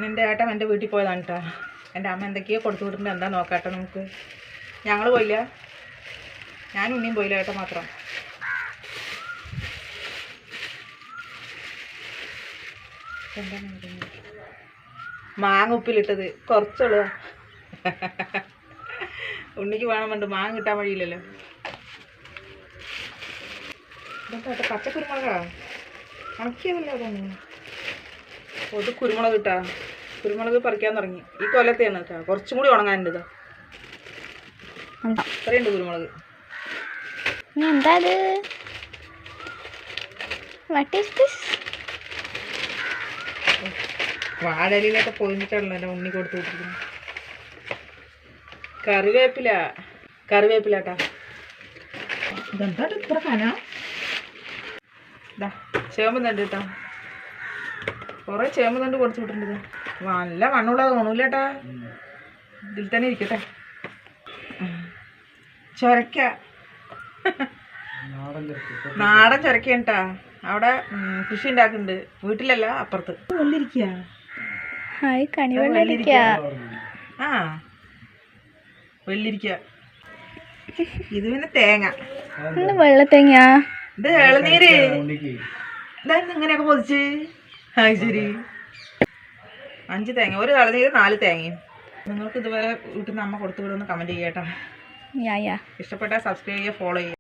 നിൻ്റെ ഏട്ടൻ എൻ്റെ വീട്ടിൽ പോയതാണ് കേട്ടോ. എൻ്റെ അമ്മ എന്തൊക്കെയോ കൊടുത്തു വിട്ടിട്ടുണ്ട്. എന്താ നോക്കാട്ടെ നമുക്ക്. ഞങ്ങൾ പോയില്ല, ഞാനും ഉണ്ണിയും പോയില്ല, ഏട്ടൻ മാത്രം. മാങ്ങ ഉപ്പിലിട്ടത് കുറച്ചുള്ളൂ. ഉണ്ണിക്ക് വേണം വേണ്ട, മാങ്ങ കിട്ടാൻ വഴിയില്ലല്ലോ. ഇതൊക്കെ പച്ചക്കുരുമുളകാ, ഉണക്കിയതല്ലേ അതൊന്നും. അത് കുരുമുളക് കിട്ടാ, കുരുമുളക് പറിക്കാൻ തുടങ്ങി. ഈ കൊല്ലത്തെയാണ് കേട്ടോ, കുറച്ചും കൂടി ഉണങ്ങാനുണ്ട്. ഇതാ ഇത്രയുണ്ട് കുരുമുളക്. എന്താ വാഴയിലൊക്കെ പൊതിഞ്ഞിട്ടാണല്ലോ എൻ്റെ ഉണ്ണി കൊടുത്തു വിട്ടിരിക്കുന്നത്. കറിവേപ്പില, കറിവേപ്പിലാട്ടാ. ഇതെന്താ ഇത്ര കന? ഇതാ ചേമ്പ് തണ്ട് കേട്ടോ, കുറേ ചേമ്പ് തണ്ട് കൊടുത്തു വിട്ടിട്ടുണ്ട്. നല്ല മണ്ണുള്ളത് തോന്നൂലേട്ടാ, ഇതിൽ തന്നെ ഇരിക്കട്ടെ. ചൊരക്ക, നാടൻ ചൊരക്കയാണ് കേട്ടാ. അവിടെ കൃഷി ഉണ്ടാക്കുന്നുണ്ട്, വീട്ടിലല്ല അപ്പുറത്ത്. വെള്ളിരിക്കുക, ആ വെള്ളിരിക്ക. ഇത് പിന്നെ തേങ്ങ, വെള്ളത്തേങ്ങ, ഇത് ഇളനീര്. ഇതായിരുന്നു ഇങ്ങനെയൊക്കെ പൊതിച്ച്. അത് ശരി, 5 തേങ്ങ, ഒരു ഇളനീര് 4 തേങ്ങയും. നിങ്ങൾക്ക് ഇതുവരെ വീട്ടിൽ നിന്ന് അമ്മ കൊടുത്തു വിടുമെന്ന് കമൻറ്റ് ചെയ്യാട്ടോ. ഇഷ്ടപ്പെട്ടാൽ സബ്സ്ക്രൈബ് ചെയ്യുക, ഫോളോ ചെയ്യുക.